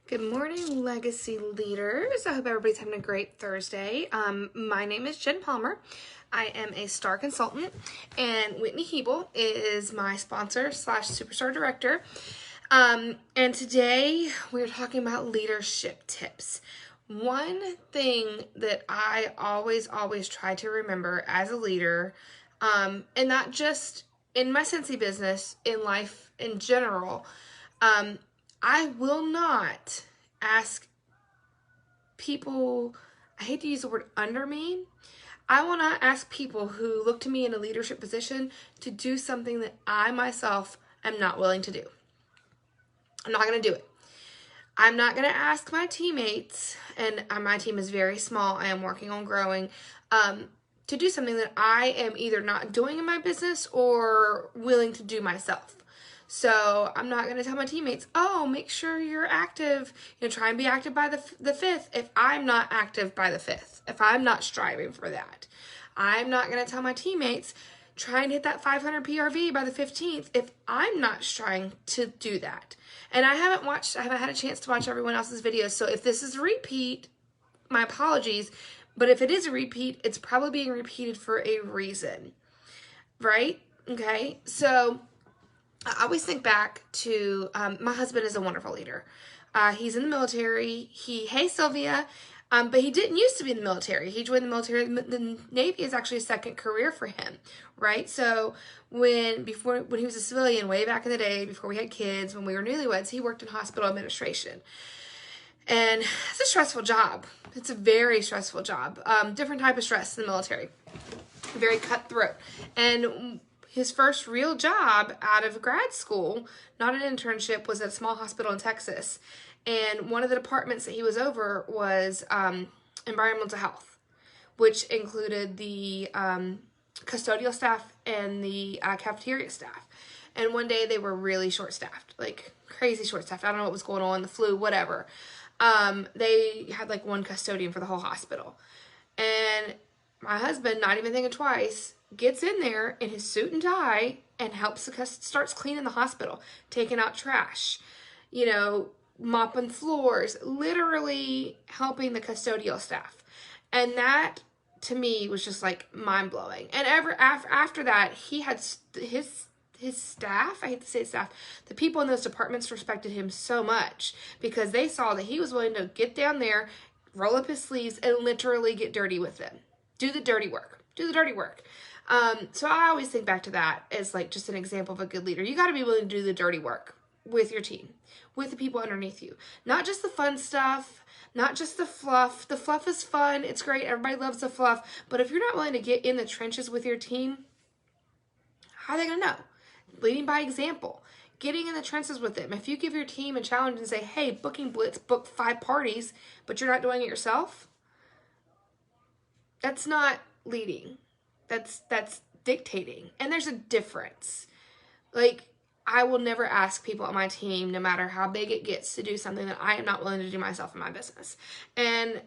Good morning, Legacy Leaders. I hope everybody's having a great Thursday. My name is Jen Palmer. I am a star consultant, and Whitney Hebel is my sponsor / superstar director. And today we're talking about leadership tips. One thing that I always try to remember as a leader, and not just in my Scentsy business, in life in general, I will not ask people, I hate to use the word under me, I will not ask people who look to me in a leadership position to do something that I myself am not willing to do. I'm not going to do it. I'm not going to ask my teammates, and my team is very small, I am working on growing, to do something that I am either not doing in my business or willing to do myself. So I'm not going to tell my teammates, oh, make sure you're active, try and be active by the 5th if I'm not active by the 5th, if I'm not striving for that. I'm not going to tell my teammates, try and hit that 500 PRV by the 15th if I'm not trying to do that. And I haven't had a chance to watch everyone else's videos, so if this is a repeat, my apologies, but if it is a repeat, it's probably being repeated for a reason, right? Okay, so I always think back to my husband is a wonderful leader. He's in the military. Hey Sylvia, but he didn't used to be in the military. He joined the military. The Navy is actually a second career for him, right? So when he was a civilian way back in the day, before we had kids, when we were newlyweds, he worked in hospital administration. And it's a stressful job. It's a very stressful job. Different type of stress in the military. Very cutthroat. And his first real job out of grad school, not an internship, was at a small hospital in Texas. And one of the departments that he was over was environmental health, which included the custodial staff and the cafeteria staff. And one day they were really short-staffed, like crazy short-staffed. I don't know what was going on, the flu, whatever. They had like one custodian for the whole hospital. And my husband, not even thinking twice, gets in there in his suit and tie and starts cleaning the hospital, taking out trash, mopping floors, literally helping the custodial staff. And that, to me, was just like mind-blowing. And after that, he had his staff, I hate to say staff, the people in those departments respected him so much because they saw that he was willing to get down there, roll up his sleeves, and literally get dirty with them. Do the dirty work. So I always think back to that as like just an example of a good leader. You got to be willing to do the dirty work with your team, with the people underneath you. Not just the fun stuff, not just the fluff. The fluff is fun. It's great. Everybody loves the fluff. But if you're not willing to get in the trenches with your team, how are they going to know? Leading by example. Getting in the trenches with them. If you give your team a challenge and say, hey, booking blitz, book 5 parties, but you're not doing it yourself, that's not leading. That's dictating. And there's a difference. Like, I will never ask people on my team, no matter how big it gets, to do something that I am not willing to do myself in my business. And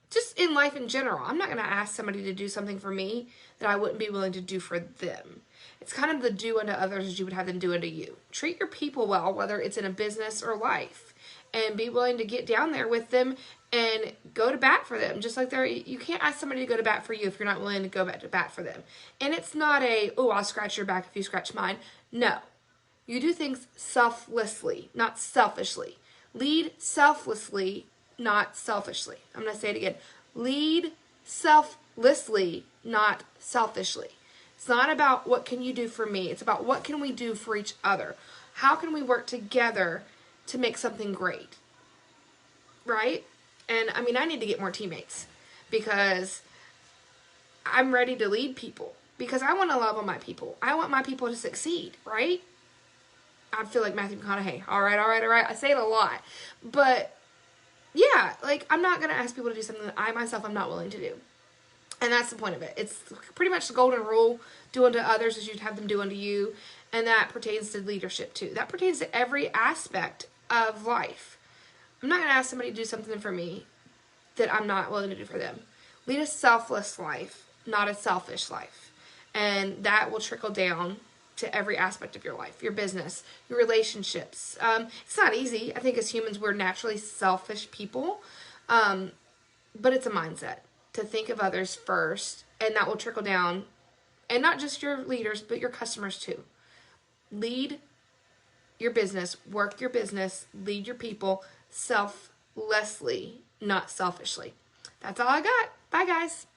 just in life in general, I'm not going to ask somebody to do something for me that I wouldn't be willing to do for them. It's kind of the do unto others as you would have them do unto you. Treat your people well, whether it's in a business or life, and be willing to get down there with them and go to bat for them. Just like you can't ask somebody to go to bat for you if you're not willing to go to bat for them. And it's not I'll scratch your back if you scratch mine. No. You do things selflessly, not selfishly. Lead selflessly, not selfishly. I'm going to say it again. Lead selflessly, not selfishly. It's not about what can you do for me. It's about what can we do for each other. How can we work together to make something great? Right? And I need to get more teammates because I'm ready to lead people because I want to love on my people. I want my people to succeed, right? I feel like Matthew McConaughey. All right. I say it a lot. But yeah, like I'm not going to ask people to do something that I myself am not willing to do. And that's the point of it. It's pretty much the golden rule. Do unto others as you'd have them do unto you. And that pertains to leadership too. That pertains to every aspect of life. I'm not going to ask somebody to do something for me that I'm not willing to do for them. Lead a selfless life, not a selfish life. And that will trickle down to every aspect of your life, your business, your relationships. It's not easy. I think as humans, we're naturally selfish people, but it's a mindset to think of others first, and that will trickle down, and not just your leaders, but your customers too. Lead your business, work your business, lead your people selflessly, not selfishly. That's all I got. Bye, guys.